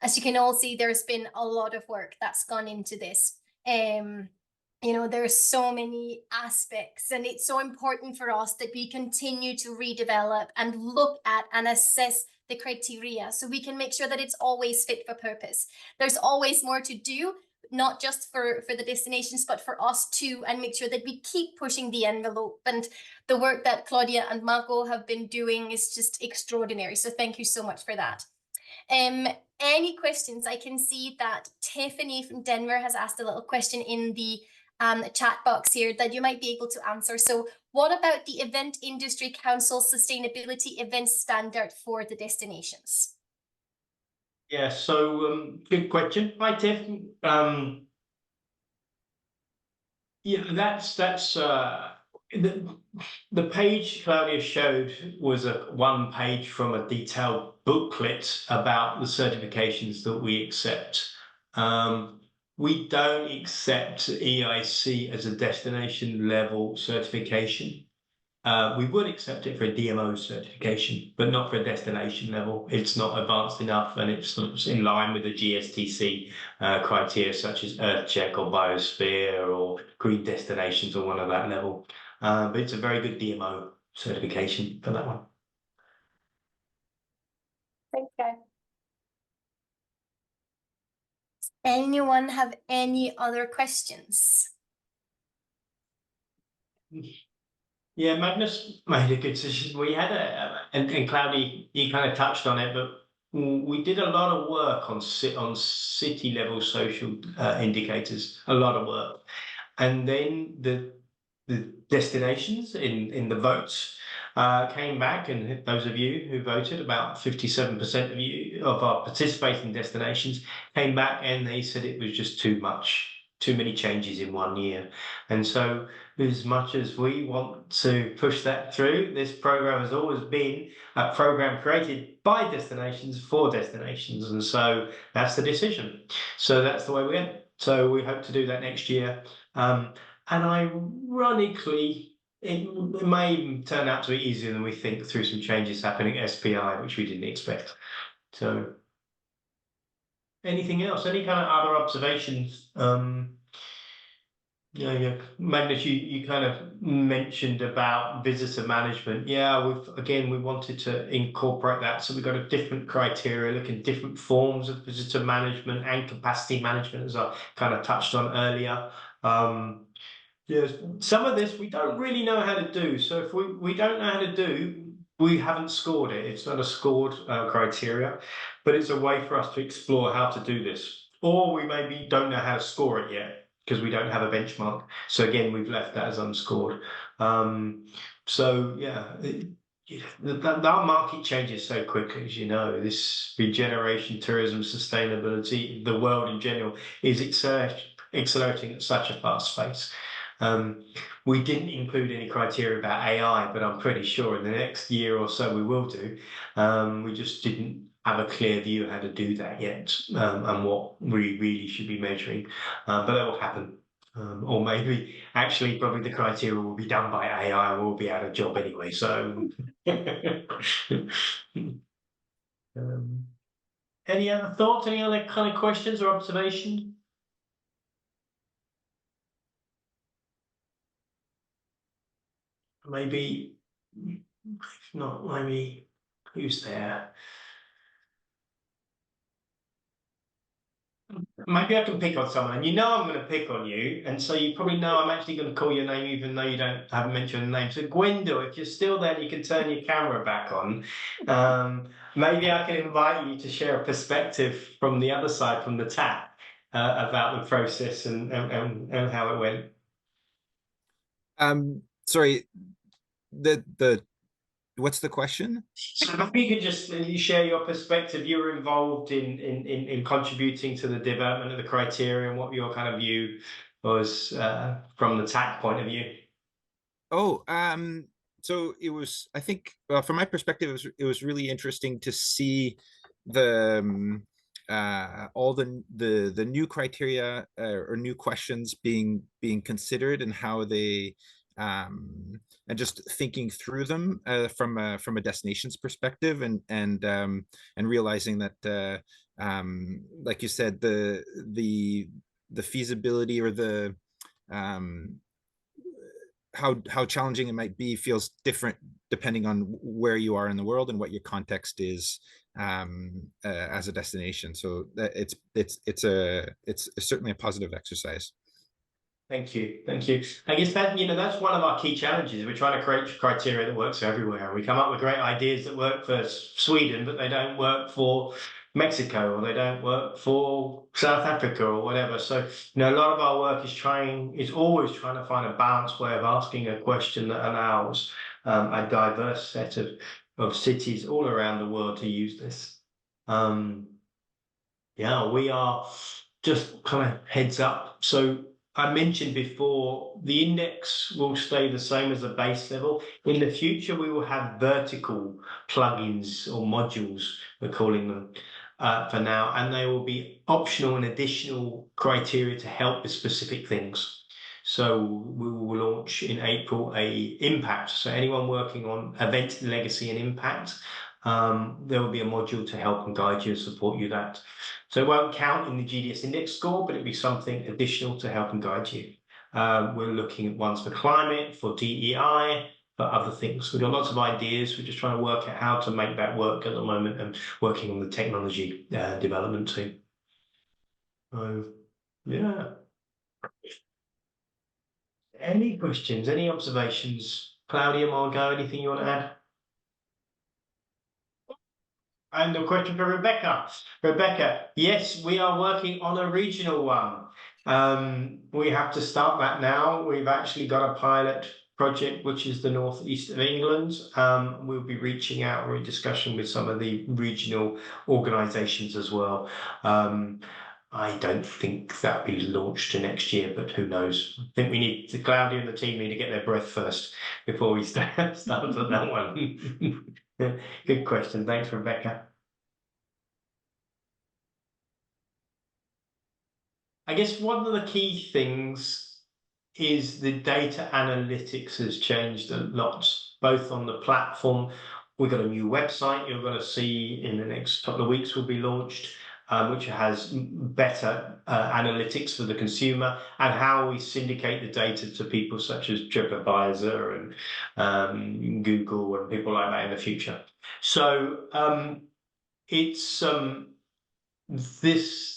As you can all see, there's been a lot of work that's gone into this. You know, there's so many aspects, and it's so important for us that we continue to redevelop and look at and assess the criteria so we can make sure that it's always fit for purpose. There's always more to do, not just for the destinations, but for us too, and make sure that we keep pushing the envelope. And the work that Claudia and Marco have been doing is just extraordinary. So thank you so much for that. Any questions? I can see that Tiffany from Denver has asked a little question in the chat box here that you might be able to answer. So what about the Event Industry Council Sustainability Event Standard for the destinations? Yeah, so good question. Hi, Tiff. Yeah, that's the page Claudia showed was one page from a detailed booklet about the certifications that we accept. We don't accept EIC as a destination level certification. We would accept it for a DMO certification, but not for a destination level. It's not advanced enough, and it's not in line with the GSTC criteria such as EarthCheck or Biosphere or Green Destinations or one of that level. But it's a very good DMO certification for that one. Thanks, guys. Anyone have any other questions? Yeah, Magnus made a good decision. We had and Claudia, you kind of touched on it, but we did a lot of work on city level social indicators, a lot of work, and then the destinations in the votes came back, and those of you who voted, about 57% of you of our participating destinations came back, and they said it was just too many changes in 1 year. And so as much as we want to push that through, this program has always been a program created by destinations for destinations. And so that's the decision. So that's the way we went. So we hope to do that next year. And ironically, it may even turn out to be easier than we think through some changes happening at SPI, which we didn't expect. So, anything else? Any kind of other observations? Yeah, Magnus, you kind of mentioned about visitor management. Yeah, we wanted to incorporate that. So we've got a different criteria, looking at different forms of visitor management and capacity management, as I kind of touched on earlier. Yes, some of this we don't really know how to do. So if we don't know how to do, we haven't scored it. It's not a scored criteria, but it's a way for us to explore how to do this. Or we maybe don't know how to score it yet because we don't have a benchmark. So again, we've left that as unscored. So yeah, our market changes so quickly, as you know. This regeneration, tourism, sustainability, the world in general is accelerating at such a fast pace. We didn't include any criteria about AI, but I'm pretty sure in the next year or so we will do. We just didn't have a clear view of how to do that yet, and what we really should be measuring. But that will happen. Or maybe actually probably the criteria will be done by AI and we'll be out of job anyway. So any other thoughts, any other kind of questions or observations? Maybe, if not, maybe, who's there? Maybe I can pick on someone, and you know I'm going to pick on you, and so you probably know I'm actually going to call your name even though you haven't mentioned the name. So Gwendol, if you're still there, you can turn your camera back on. Maybe I can invite you to share a perspective from the other side, from the tap, about the process and how it went. Sorry, what's the question? So if you could just share your perspective, you were involved in contributing to the development of the criteria and what your kind of view was from the TAC point of view. Oh, so it was, I think, from my perspective, it was really interesting to see the all the new criteria or new questions being considered and how they and just thinking through them from a destinations perspective and realizing that like you said, the feasibility or the how challenging it might be feels different depending on where you are in the world and what your context is as a destination. So it's certainly a positive exercise. Thank you. Thank you. I guess that, that's one of our key challenges. We're trying to create criteria that works everywhere. We come up with great ideas that work for Sweden, but they don't work for Mexico, or they don't work for South Africa or whatever. So, a lot of our work is always trying to find a balanced way of asking a question that allows a diverse set of cities all around the world to use this. Yeah, we are just kind of heads up. So I mentioned before, the index will stay the same as the base level. In the future, we will have vertical plugins or modules, we're calling them for now, and they will be optional and additional criteria to help with specific things. So we will launch in April a impact. So anyone working on event legacy and impact, there will be a module to help and guide you and support you that. So it won't count in the GDS index score, but it'll be something additional to help and guide you. We're looking at ones for climate, for DEI, for other things. We've got lots of ideas. We're just trying to work out how to make that work at the moment and working on the technology development too. Yeah. Any questions, any observations? Claudia, Margot, anything you want to add? And a question for Rebecca. Rebecca, yes, we are working on a regional one. We have to start that now. We've actually got a pilot project, which is the northeast of England. We'll be reaching out, we're in discussion with some of the regional organisations as well. I don't think that'll be launched to next year, but who knows? I think we need to, Claudia and the team need to get their breath first before we start on that one. Good question. Thanks, Rebecca. I guess one of the key things is the data analytics has changed a lot, both on the platform. We've got a new website you're going to see in the next couple of weeks will be launched, which has better analytics for the consumer and how we syndicate the data to people such as TripAdvisor and Google and people like that in the future. So it's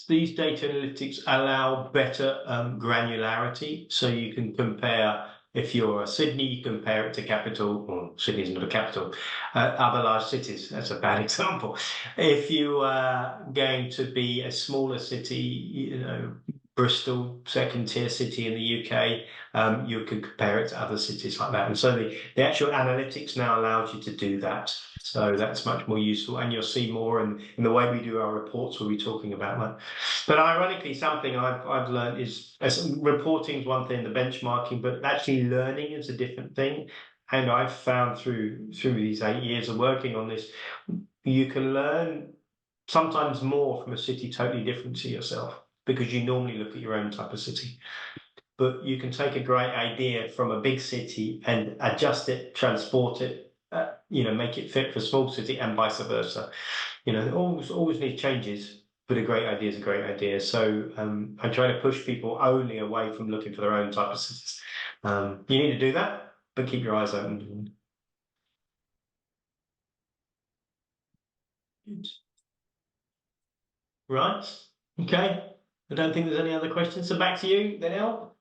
these data analytics allow better granularity, so you can compare. If you're a Sydney, you compare it to capital, or Sydney's not a capital, other large cities. That's a bad example. If you are going to be a smaller city, you know, Bristol, second tier city in the UK, you can compare it to other cities like that. And so the actual analytics now allows you to do that. So that's much more useful, and you'll see more in the way we do our reports. We'll be talking about that. But ironically, something I've learned is reporting is one thing, the benchmarking, but actually learning is a different thing. And I've found through these 8 years of working on this, you can learn sometimes more from a city totally different to yourself, because you normally look at your own type of city. But you can take a great idea from a big city and adjust it, transport it, you know, make it fit for a small city and vice versa. You know, always need changes, but a great idea is a great idea. So I'm trying to push people only away from looking for their own type of cities. You need to do that, but keep your eyes open. Right. Okay. I don't think there's any other questions. So back to you, then, Elle.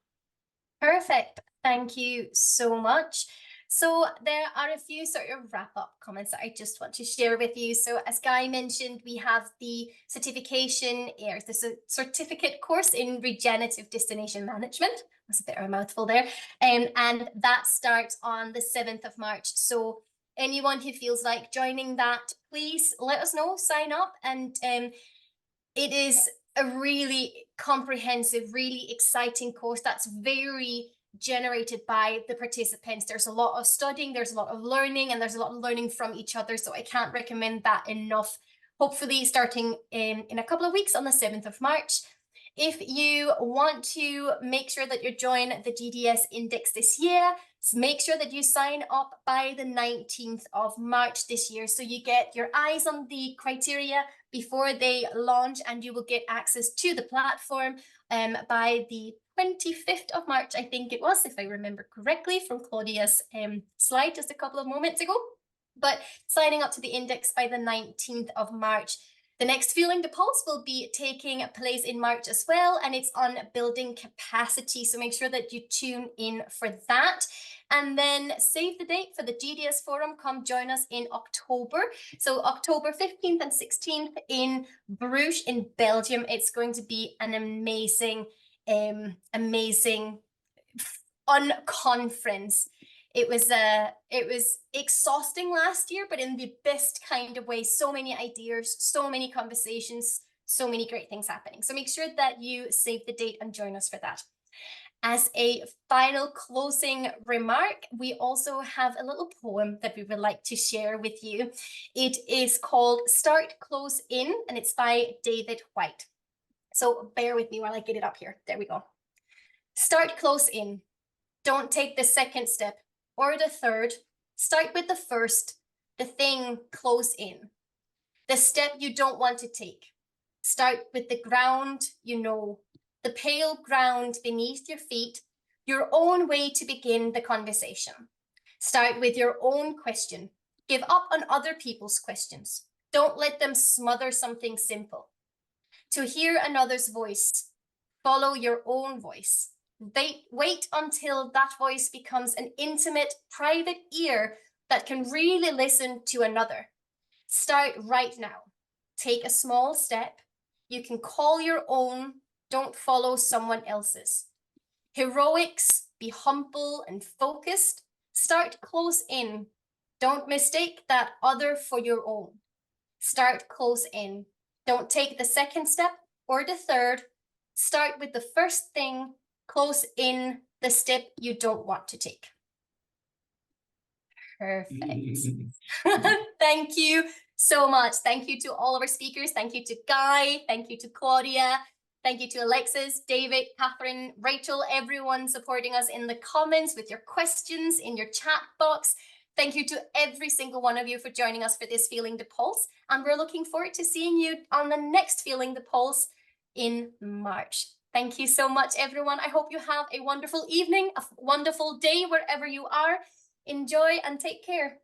Perfect. Thank you so much. So there are a few sort of wrap-up comments that I just want to share with you. So as Guy mentioned, we have the certification, there's a certificate course in regenerative destination management. That's a bit of a mouthful there. And that starts on the 7th of March. So anyone who feels like joining that, please let us know, sign up. And it is a really comprehensive, really exciting course that's very generated by the participants. There's a lot of studying, there's a lot of learning, and there's a lot of learning from each other. So I can't recommend that enough. Hopefully starting in a couple of weeks on the 7th of March. If you want to make sure that you join the GDS Index this year, make sure that you sign up by the 19th of March this year, so you get your eyes on the criteria before they launch, and you will get access to the platform by the 25th of March, I think it was, if I remember correctly from Claudia's slide just a couple of moments ago. But signing up to the index by the 19th of March. The next Feeling the Pulse will be taking place in March as well, and it's on building capacity. So make sure that you tune in for that. And then save the date for the GDS Forum. Come join us in October. So October 15th and 16th in Bruges in Belgium. It's going to be an amazing unconference. It was exhausting last year, but in the best kind of way. So many ideas, so many conversations, so many great things happening. So make sure that you save the date and join us for that. As a final closing remark, we also have a little poem that we would like to share with you. It is called Start Close In, and it's by David White. So bear with me while I get it up here. There we go. Start close in. Don't take the second step or the third. Start with the first, the thing close in. The step you don't want to take. Start with the ground you know, the pale ground beneath your feet, your own way to begin the conversation. Start with your own question. Give up on other people's questions. Don't let them smother something simple. To hear another's voice, follow your own voice. Wait until that voice becomes an intimate, private ear that can really listen to another. Start right now. Take a small step. You can call your own. Don't follow someone else's. Heroics, be humble and focused. Start close in. Don't mistake that other for your own. Start close in. Don't take the second step or the third. Start with the first thing close in, the step you don't want to take. Perfect. Thank you so much. Thank you to all of our speakers. Thank you to Guy. Thank you to Claudia. Thank you to Alexis, David, Catherine, Rachel, everyone supporting us in the comments with your questions in your chat box. Thank you to every single one of you for joining us for this Feeling the Pulse. And we're looking forward to seeing you on the next Feeling the Pulse in March. Thank you so much, everyone. I hope you have a wonderful evening, a wonderful day wherever you are. Enjoy and take care.